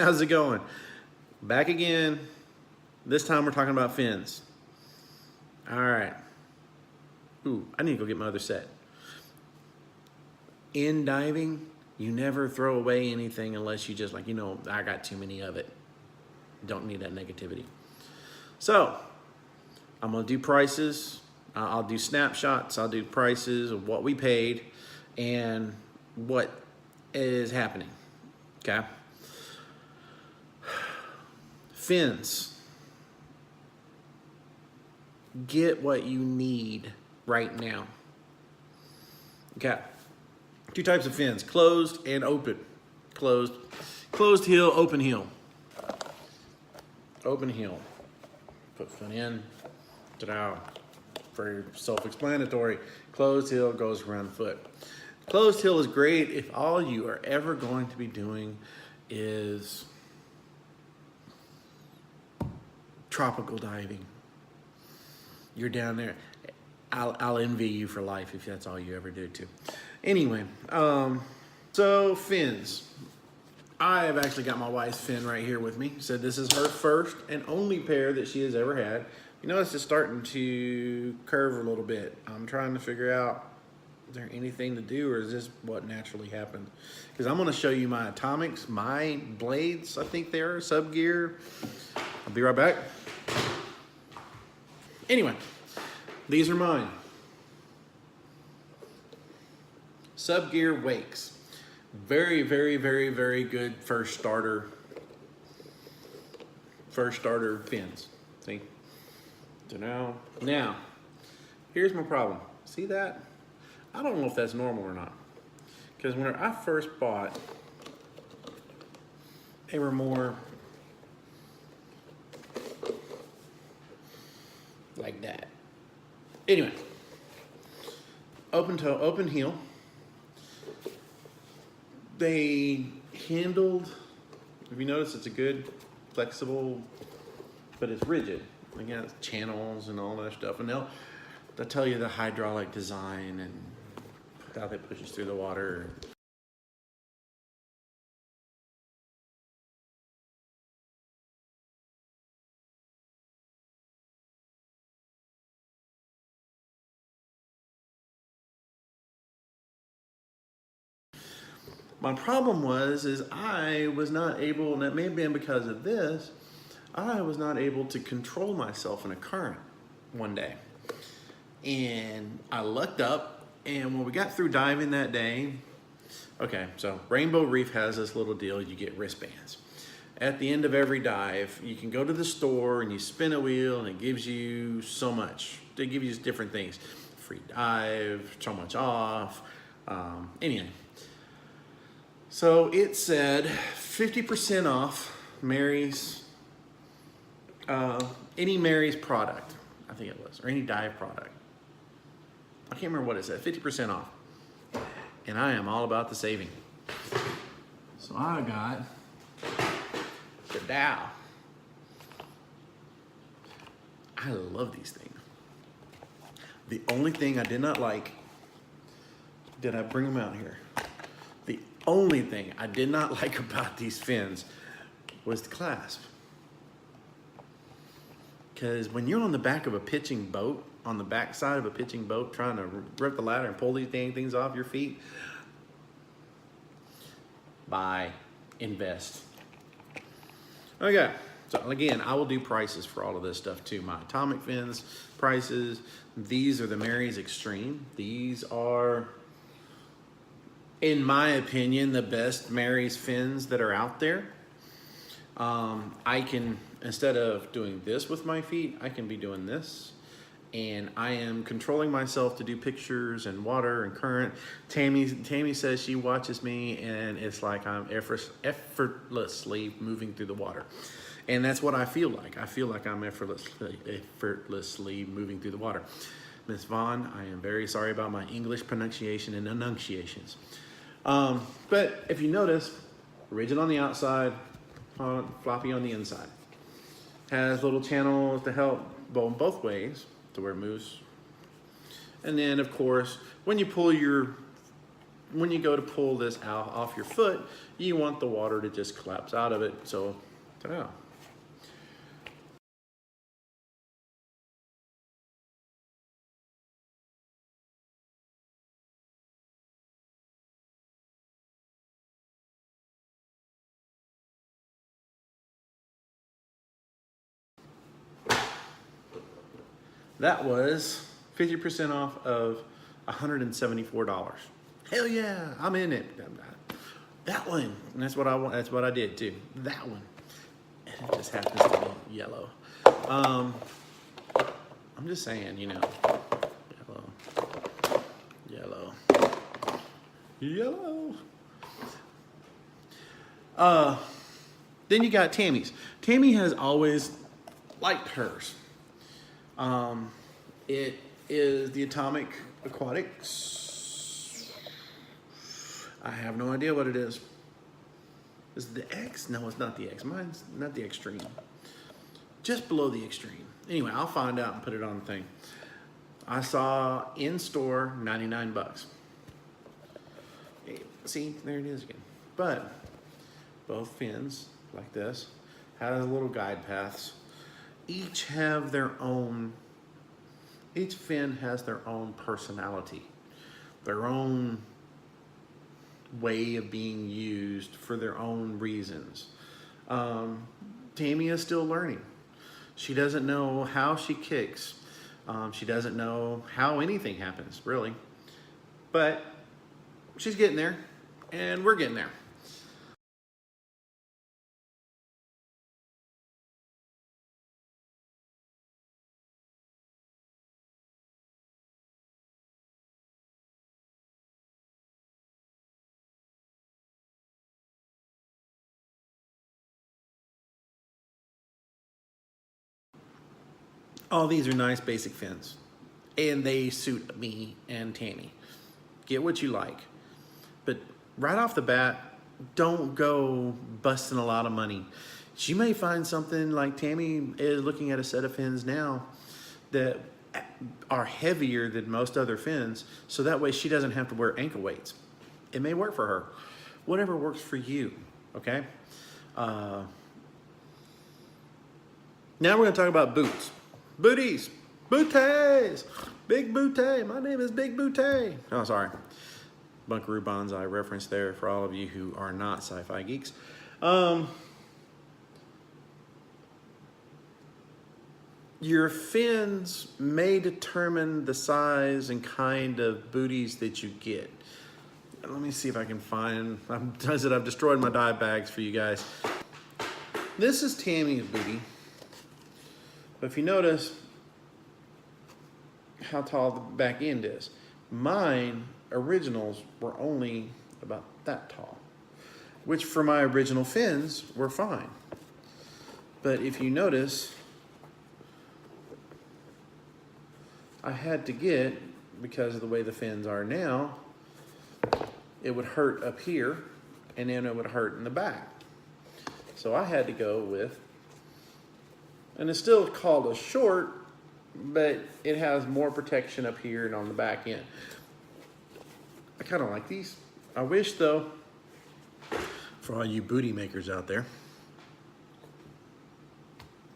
How's it going? Back again. This time we're talking about fins. All right. Ooh, I need to go get my other set. In diving, you never throw away anything unless you just I got too many of it. Don't need that negativity. So, I'm gonna do prices. I'll do snapshots. I'll do prices of what we paid and what is happening. Okay. Fins. Get what you need right now. Okay. Two types of fins, closed and open. Closed heel, open heel. Open heel. Put fin in, ta-da. Very self-explanatory. Closed heel goes around the foot. Closed heel is great if all you are ever going to be doing is tropical diving. You're down there. I'll envy you for life if that's all you ever do too. Anyway, so fins. I have actually got my wife's fin right here with me. So this is her first and only pair that she has ever had. You notice it's starting to curve a little bit. I'm trying to figure out, is there anything to do, or is this what naturally happened? Because I'm gonna show you my atomics, my blades, I think they are, sub gear. I'll be right back. Anyway, these are mine. Sub gear wakes. Very, very, very, very good first starter fins. See? So now, here's my problem. See that? I don't know if that's normal or not. Because when I first bought, they were more like that. Anyway, open toe, open heel. They handled, if you notice, it's a good, flexible, but it's rigid. Again, it's channels and all that stuff. And they'll tell you the hydraulic design and how that pushes through the water. My problem is I was not able, and it may have been because of this, I was not able to control myself in a current one day. And I lucked up, and when we got through diving that day, okay, so Rainbow Reef has this little deal, you get wristbands. At the end of every dive, you can go to the store and you spin a wheel and it gives you so much. They give you different things. Free dive, so much off, anyway. So it said 50% off Mary's, any Mary's product, I think it was, or any dive product. I can't remember what it said, 50% off. And I am all about the saving. So I got the Dow. I love these things. The only thing I did not like, did I bring them out here? The only thing I did not like about these fins was the clasp. Because when you're on the back of a pitching boat, on the back side of a pitching boat, trying to rip the ladder and pull these dang things off your feet, buy, invest. Okay, so again, I will do prices for all of this stuff too. My atomic fins, prices. These are the Mary's Extreme. These are, in my opinion, the best Mary's fins that are out there. I can, instead of doing this with my feet, I can be doing this. And I am controlling myself to do pictures and water and current. Tammy says she watches me and it's like I'm effortlessly moving through the water. And that's what I feel like. I feel like I'm effortlessly moving through the water. Miss Vaughn, I am very sorry about my English pronunciation and enunciations. But if you notice, rigid on the outside, floppy on the inside. Has little channels to help both ways to where it moves. And then of course, when you pull your when you go to pull this out off your foot, you want the water to just collapse out of it. So, ta-da. That was 50% off of $174. Hell yeah, I'm in it. That one, and that's what I want. That's what I did too. That one, and it just happens to be yellow. I'm just saying, you know, yellow, yellow. Then you got Tammy's. Tammy has always liked hers. It is the Atomic Aquatics. I have no idea what it is. Is it the X? No, it's not the X. Mine's not the Extreme. Just below the Extreme. Anyway, I'll find out and put it on the thing. I saw in store 99 bucks. See, there it is again. But both fins, like this, have little guide paths. Each have their own, each fin has their own personality, their own way of being used for their own reasons. Tammy is still learning. She doesn't know how she kicks. She doesn't know how anything happens, really. But she's getting there, and we're getting there. All these are nice basic fins, and they suit me and Tammy. Get what you like. But right off the bat, don't go busting a lot of money. She may find something like Tammy is looking at a set of fins now that are heavier than most other fins, so that way she doesn't have to wear ankle weights. It may work for her. Whatever works for you, okay? Now we're gonna talk about boots. Booties, booties, Big Booty. My name is Big Booty. Oh, sorry. Bunkaroo Banzai reference there for all of you who are not sci-fi geeks. Your fins may determine the size and kind of booties that you get. Let me see if I can find, I've destroyed my dye bags for you guys. This is Tammy's booty. But if you notice how tall the back end is, mine originals were only about that tall, which for my original fins were fine. But if you notice, I had to get, because of the way the fins are now, it would hurt up here and then it would hurt in the back. So I had to go with, and it's still called a short, but it has more protection up here and on the back end. I kind of like these. I wish though, for all you booty makers out there,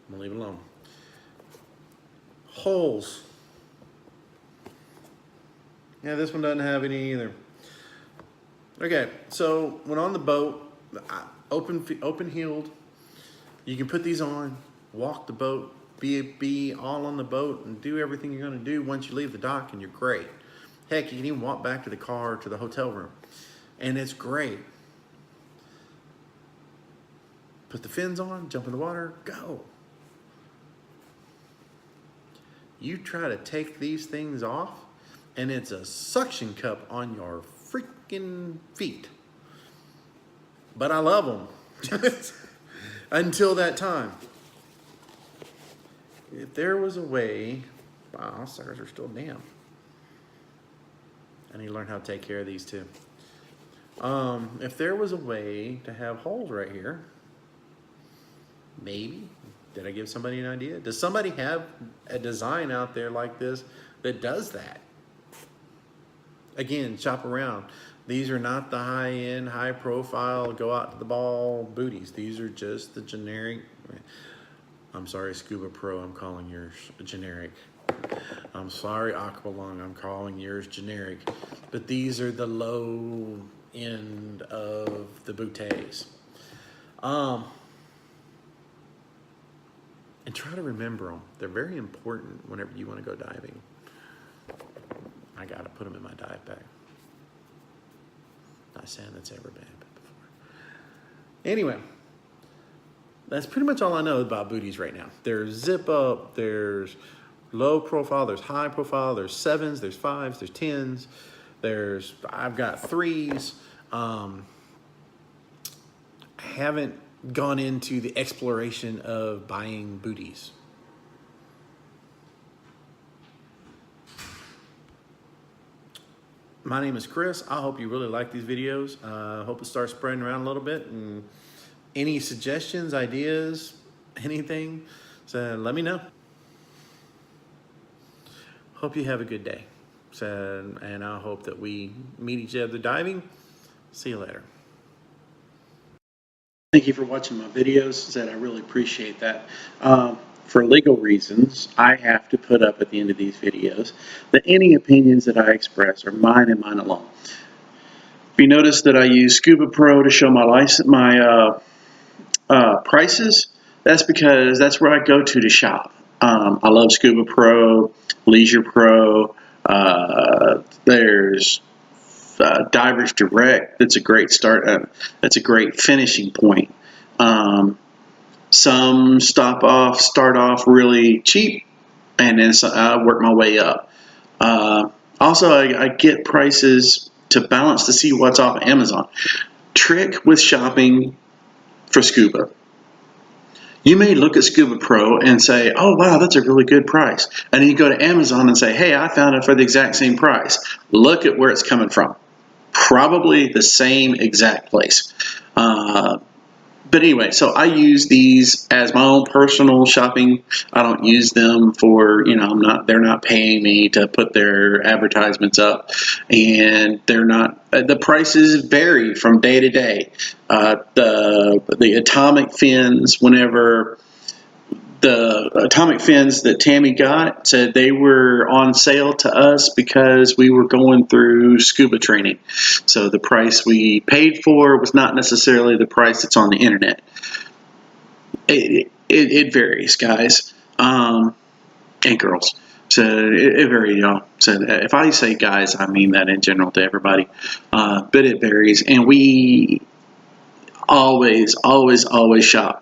I'm gonna leave it alone. Holes. Yeah, this one doesn't have any either. Okay, so when on the boat, open heeled, you can put these on, walk the boat, be all on the boat and do everything you're gonna do once you leave the dock, and you're great. Heck, you can even walk back to the car, to the hotel room, and it's great. Put the fins on, jump in the water, go. You try to take these things off, and it's a suction cup on your freaking feet. But I love them. Until that time. If there was a way, wow, suckers are still damp. I need to learn how to take care of these too. If there was a way to have holes right here, maybe, did I give somebody an idea? Does somebody have a design out there like this that does that? again, shop around. These are not the high-end, high-profile, go out to the ball booties. These are just the generic. I'm sorry, Scuba Pro, I'm calling yours generic. I'm sorry, Aqualung, I'm calling yours generic. But these are the low end of the bouteilles. And try to remember them. They're very important whenever you want to go diving. I got to put them in my dive bag. Not saying that's ever been before. Anyway, that's pretty much all I know about booties right now. There's zip up, there's low profile, there's high profile, there's 7s, there's 5s, there's 10s, I've got 3s. I haven't gone into the exploration of buying booties. My name is Chris. I hope you really like these videos. I hope it starts spreading around a little bit. And any suggestions, ideas, anything, so let me know. Hope you have a good day. So, and I hope that we meet each other diving. See you later. Thank you for watching my videos. Said I really appreciate that. For legal reasons, I have to put up at the end of these videos that any opinions that I express are mine and mine alone. If you notice that I use Scuba Pro to show my prices, that's because that's where I go to shop. I love Scuba Pro, Leisure Pro. There's Divers Direct. That's a great start. That's a great finishing point. Some start off really cheap, and then I work my way up. Also, I get prices to balance to see what's off Amazon. Trick with shopping for scuba. You may look at Scuba Pro and say, oh, wow, that's a really good price. And then you go to Amazon and say, hey, I found it for the exact same price. Look at where it's coming from. Probably the same exact place. But anyway, so I use these as my own personal shopping. I don't use them for, they're not paying me to put their advertisements up. And they're not, the prices vary from day to day. The atomic fins, whenever the atomic fins that Tammy got, said they were on sale to us because we were going through scuba training. So the price we paid for was not necessarily the price that's on the internet. It varies, guys, and girls. So it varies, y'all. So if I say guys, I mean that in general to everybody. But it varies, and we always shop.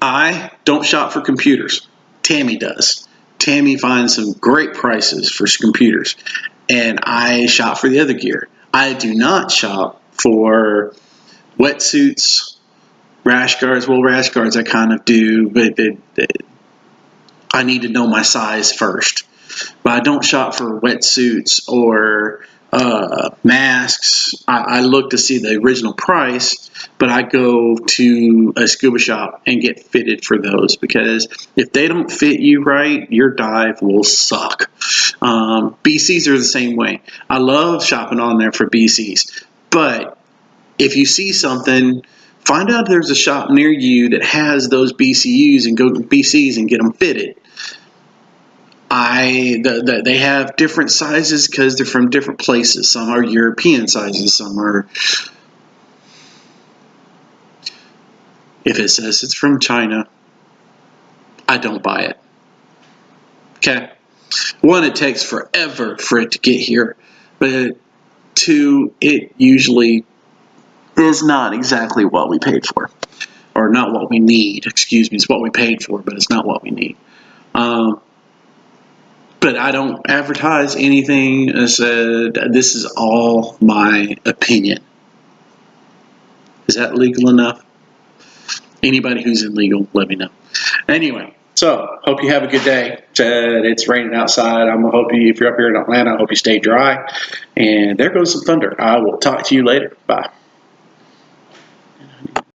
I don't shop for computers. Tammy does. Tammy finds some great prices for computers, and I shop for the other gear. I do not shop for wetsuits, rash guards. Well, rash guards I kind of do, but I need to know my size first. But I don't shop for wetsuits or masks. I look to see the original price, but I go to a scuba shop and get fitted for those, because if they don't fit you right, your dive will suck. BCs are the same way. I love shopping on there for BCs, but if you see something, find out if there's a shop near you that has those BCUs and go to BCs and get them fitted. They have different sizes because they're from different places. Some are European sizes, some are, if it says it's from China, I don't buy it. Okay? One, it takes forever for it to get here, but two, it usually is not exactly what we paid for, or not what we need. Excuse me, it's what we paid for, but it's not what we need. But I don't advertise anything. I said, this is all my opinion. Is that legal enough? Anybody who's in legal, let me know. Anyway, so hope you have a good day. It's raining outside. I'm gonna hope you, if you're up here in Atlanta, I hope you stay dry. And there goes some thunder. I will talk to you later. Bye.